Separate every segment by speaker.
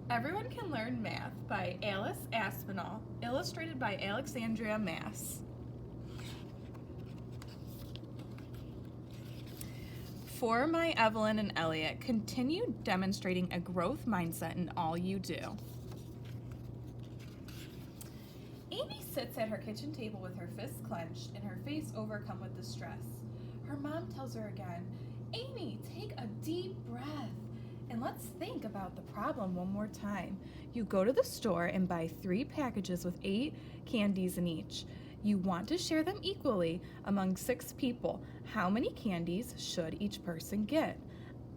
Speaker 1: Everyone Can Learn Math by Alice Aspinall, illustrated by Alexandria Mass. For my Evelyn and Elliot, continue demonstrating a growth mindset in all you do. Amy sits at her kitchen table with her fists clenched and her face overcome with distress. Her mom tells her again, "Amy, take a deep breath and let's think about the problem one more time. You go to the store and buy 3 packages with 8 candies in each. You want to share them equally among 6 people. How many candies should each person get?"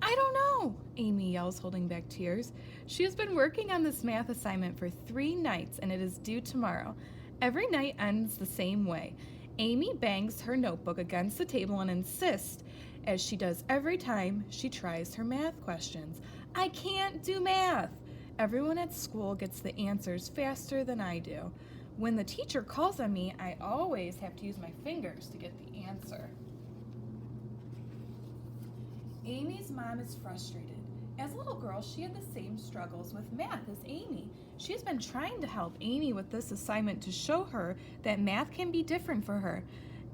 Speaker 1: "I don't know," Amy yells, holding back tears. She has been working on this math assignment for 3 nights and it is due tomorrow. Every night ends the same way. Amy bangs her notebook against the table and insists, as she does every time she tries her math questions, "I can't do math." Everyone at school gets the answers faster than I do. When the teacher calls on me, I always have to use my fingers to get the answer. Amy's mom is frustrated. As a little girl, she had the same struggles with math as Amy. She has been trying to help Amy with this assignment to show her that math can be different for her.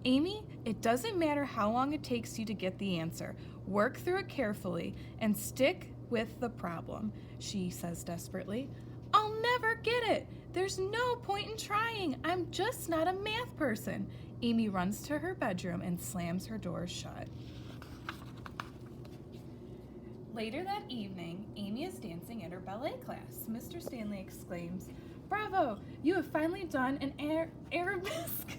Speaker 1: "Amy, it doesn't matter how long it takes you to get the answer. Work through it carefully and stick with the problem," she says desperately. "I'll never get it. There's no point in trying. I'm just not a math person." Amy runs to her bedroom and slams her door shut. Later that evening, Amy is dancing at her ballet class. Mr. Stanley exclaims, "Bravo, you have finally done an arabesque."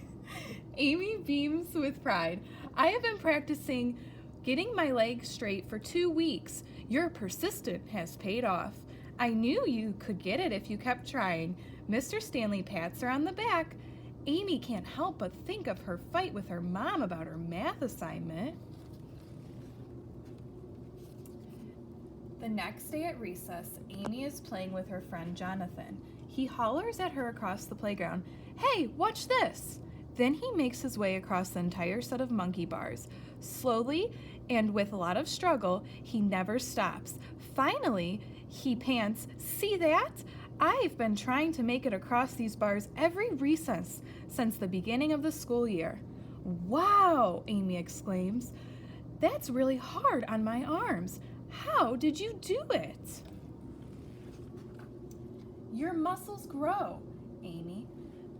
Speaker 1: Amy beams with pride. "I have been practicing getting my legs straight for 2 weeks. Your persistence has paid off. I knew you could get it if you kept trying." Mr. Stanley pats her on the back. Amy can't help but think of her fight with her mom about her math assignment. The next day at recess, Amy is playing with her friend Jonathan. He hollers at her across the playground, "Hey, watch this!" Then he makes his way across the entire set of monkey bars. Slowly and with a lot of struggle, he never stops. Finally, he pants, "See that? I've been trying to make it across these bars every recess since the beginning of the school year." "Wow," Amy exclaims. "That's really hard on my arms. How did you do it?" "Your muscles grow, Amy.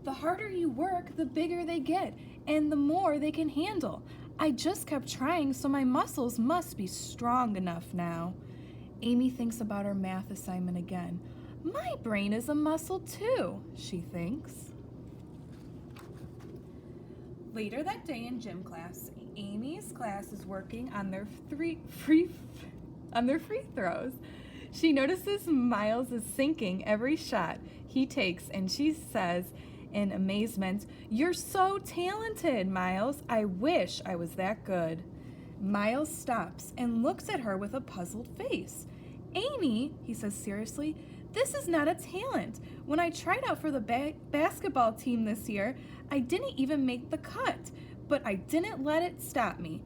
Speaker 1: The harder you work, the bigger they get, and the more they can handle. I just kept trying, so my muscles must be strong enough now." Amy thinks about her math assignment again. "My brain is a muscle too," she thinks. Later that day in gym class, Amy's class is working on their free throws. She notices Miles is sinking every shot he takes, and she says in amazement, "You're so talented, Miles. I wish I was that good." Miles stops and looks at her with a puzzled face. "Amy," he says seriously, "this is not a talent. When I tried out for the basketball team this year, I didn't even make the cut, but I didn't let it stop me.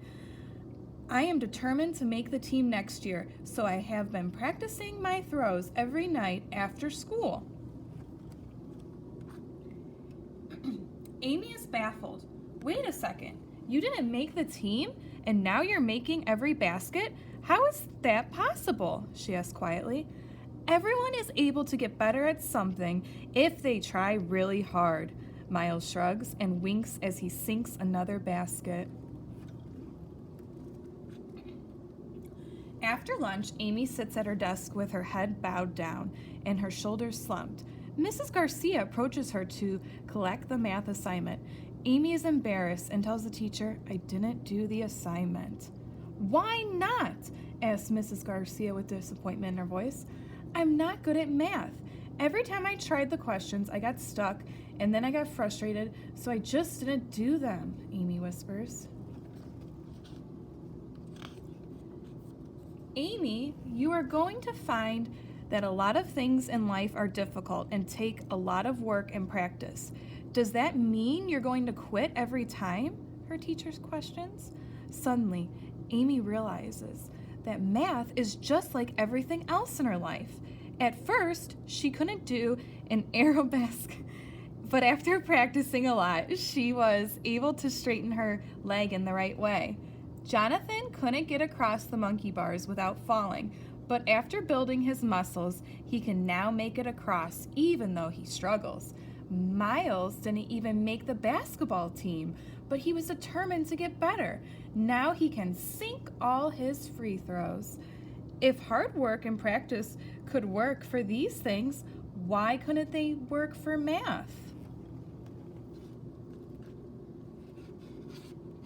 Speaker 1: I am determined to make the team next year, so I have been practicing my throws every night after school." Amy is baffled. "Wait a second, you didn't make the team, and now you're making every basket? How is that possible?" she asks quietly. "Everyone is able to get better at something if they try really hard." Miles shrugs and winks as he sinks another basket. After lunch, Amy sits at her desk with her head bowed down and her shoulders slumped. Mrs. Garcia approaches her to collect the math assignment. Amy is embarrassed and tells the teacher, "I didn't do the assignment." "Why not?" asks Mrs. Garcia with disappointment in her voice. "I'm not good at math. Every time I tried the questions, I got stuck, and then I got frustrated, so I just didn't do them," Amy whispers. "Amy, you are going to find that a lot of things in life are difficult and take a lot of work and practice. Does that mean you're going to quit every time?" her teacher questions. Suddenly, Amy realizes that math is just like everything else in her life. At first, she couldn't do an arabesque, but after practicing a lot, she was able to straighten her leg in the right way. Jonathan couldn't get across the monkey bars without falling, but after building his muscles, he can now make it across even though he struggles. Miles didn't even make the basketball team, but he was determined to get better. Now he can sink all his free throws. If hard work and practice could work for these things, why couldn't they work for math?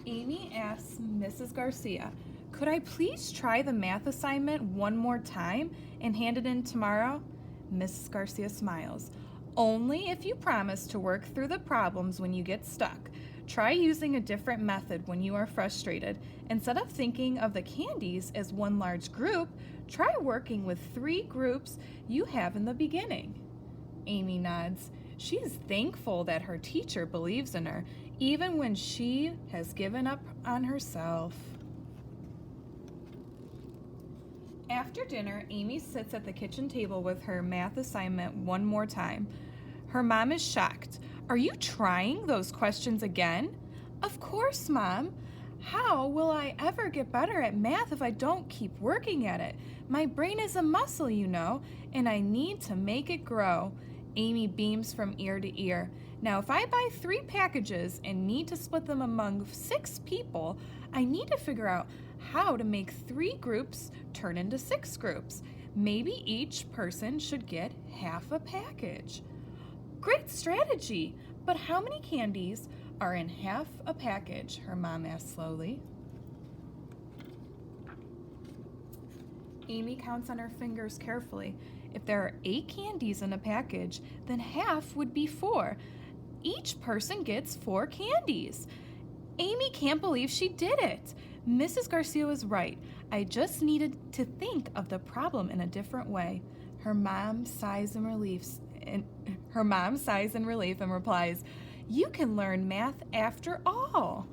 Speaker 1: Amy asks Mrs. Garcia, "Could I please try the math assignment one more time and hand it in tomorrow?" Mrs. Garcia smiles. "Only if you promise to work through the problems when you get stuck. Try using a different method when you are frustrated. Instead of thinking of the candies as one large group, try working with 3 groups you have in the beginning." Amy nods. She is thankful that her teacher believes in her, even when she has given up on herself. After dinner, Amy sits at the kitchen table with her math assignment one more time. Her mom is shocked. "Are you trying those questions again?" "Of course, Mom. How will I ever get better at math if I don't keep working at it? My brain is a muscle, you know, and I need to make it grow." Amy beams from ear to ear. "Now, if I buy 3 packages and need to split them among 6 people, I need to figure out how to make 3 groups turn into 6 groups. Maybe each person should get half a package." "Great strategy, but how many candies are in half a package?" her mom asked slowly. Amy counts on her fingers carefully. If there are 8 candies in a package, then half would be 4. Each person gets 4 candies. Amy can't believe she did it. Mrs. Garcia was right. I just needed to think of the problem in a different way. Her mom sighs in relief and replies, "You can learn math after all."